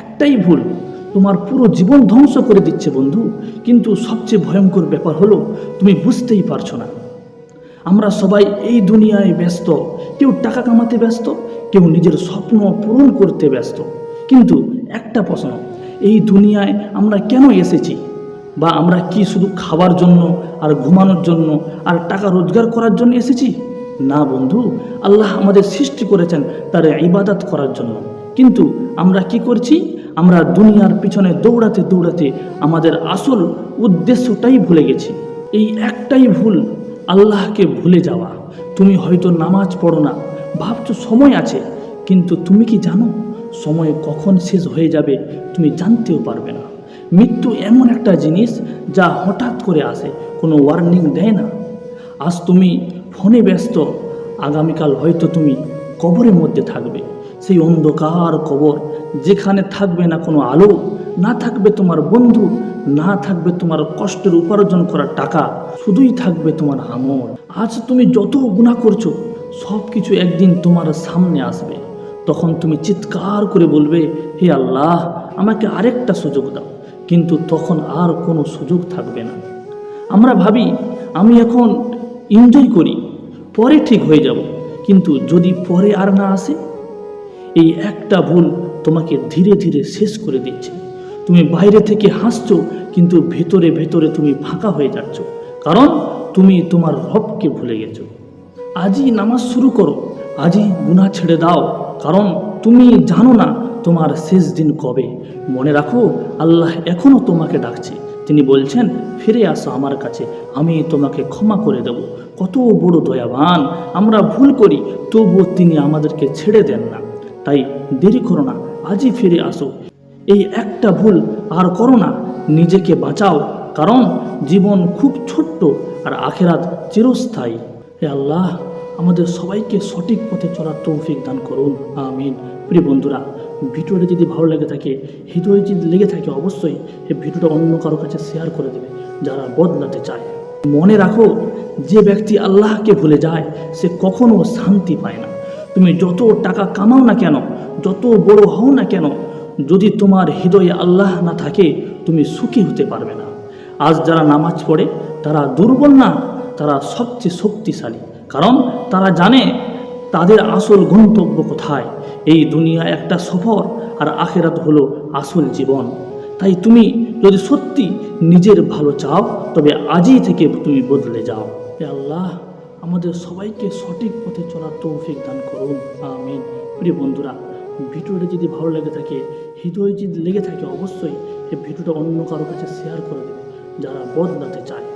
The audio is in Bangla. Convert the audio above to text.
একটাই ভুল তোমার পুরো জীবন ধ্বংস করে দিচ্ছে বন্ধু। কিন্তু সবচেয়ে ভয়ঙ্কর ব্যাপার হলো তুমি বুঝতেই পারছো না। আমরা সবাই এই দুনিয়ায় ব্যস্ত, কেউ টাকা কামাতে ব্যস্ত, কেউ নিজের স্বপ্ন পূরণ করতে ব্যস্ত। কিন্তু একটা প্রশ্ন, এই দুনিয়ায় আমরা কেন এসেছি? বা আমরা কি শুধু খাওয়ার জন্য আর ঘুমানোর জন্য আর টাকা রোজগার করার জন্য এসেছি? না বন্ধু, আল্লাহ আমাদের সৃষ্টি করেছেন তার ইবাদত করার জন্য। কিন্তু আমরা কি করছি? আমরা দুনিয়ার পিছনে দৌড়াতে দৌড়াতে আমাদের আসল উদ্দেশ্যটাই ভুলে গেছি। এই একটাই ভুল, আল্লাহকে ভুলে যাওয়া। তুমি হয়তো নামাজ পড়ো না, ভাবছো সময় আছে, কিন্তু তুমি কি জানো সময় কখন শেষ হয়ে যাবে তুমি জানতেও পারবে না। মৃত্যু এমন একটা জিনিস যা হঠাৎ করে আসে, কোনো ওয়ার্নিং দেয় না। আজ তুমি ফোনে ব্যস্ত, আগামীকাল হয়তো তুমি কবরের মধ্যে থাকবে। সেই অন্ধকার কবর, যেখানে থাকবে না কোনো আলো, না থাকবে তোমার বন্ধু, না থাকবে তোমার কষ্টের উপার্জন করার টাকা, শুধুই থাকবে তোমার আমল। আজ তুমি যত গুনাহ করছো সব কিছু একদিন তোমার সামনে আসবে। তখন তুমি চিৎকার করে বলবে, হে আল্লাহ, আমাকে আরেকটা সুযোগ দাও। কিন্তু তখন আর কোনো সুযোগ থাকবে না। আমরা ভাবি আমি এখন এনজয় করি, পরে ঠিক হয়ে যাব। কিন্তু যদি পরে আর না আসে? এই একটা ভুল তোমাকে ধীরে ধীরে শেষ করে দিচ্ছে। তুমি বাইরে থেকে হাসছো, কিন্তু ভেতরে ভেতরে তুমি ফাঁকা হয়ে যাচ্ছ, কারণ তুমি তোমার রবকে ভুলে গেছো। আজই নামাজ শুরু করো, আজই গুনাহ ছেড়ে দাও, কারণ তুমি জানো না তোমার শেষ দিন কবে। মনে রাখো, আল্লাহ এখনও তোমাকে ডাকছে। তিনি বলছেন, ফিরে আসো আমার কাছে, আমি তোমাকে ক্ষমা করে দেব। কত বড় দয়াবান! আমরা ভুল করি, তবুও তিনি আমাদেরকে ছেড়ে দেন না। তাই দেরি করো না, আজই ফিরে আসো। এই একটা ভুল আর করো না, নিজেকে বাঁচাও, কারণ জীবন খুব ছোট্ট আর আখেরাত চিরস্থায়ী। হে আল্লাহ, আমাদের সবাইকে সঠিক পথে চলার তৌফিক দান করুন, আমিন। প্রিয় বন্ধুরা, ভিডিওটা যদি ভালো লেগে থাকে, হৃদয়ে যদি লেগে থাকে, অবশ্যই এই ভিডিওটা অন্য কারো কাছে শেয়ার করে দেবে যারা বদলাতে চায়। মনে রাখো, যে ব্যক্তি আল্লাহকে ভুলে যায় সে কখনো শান্তি পায় না। তুমি যত টাকা কামাও না কেন, যত বড় হও না কেন, যদি তোমার হৃদয়ে আল্লাহ না থাকে তুমি সুখী হতে পারবে না। আজ যারা নামাজ পড়ে তারা দুর্বল না, তারা সবচেয়ে শক্তিশালী, কারণ তারা জানে তাদের আসল গন্তব্য কোথায়। এই দুনিয়া একটা সফর, আর আখেরাত হলো আসল জীবন। তাই তুমি যদি সত্যি নিজের ভালো চাও, তবে আজই থেকে তুমি বদলে যাও। হে আল্লাহ, আমাদের সবাইকে সঠিক পথে চলার তৌফিক দান করুন, আমিন। প্রিয় বন্ধুরা, ভিডিওটা যদি ভালো লেগে থাকে, হৃদয়ে যদি লেগে থাকে, অবশ্যই এই ভিডিওটা অন্য কারো কাছে শেয়ার করে দেবে যারা বদলাতে চায়।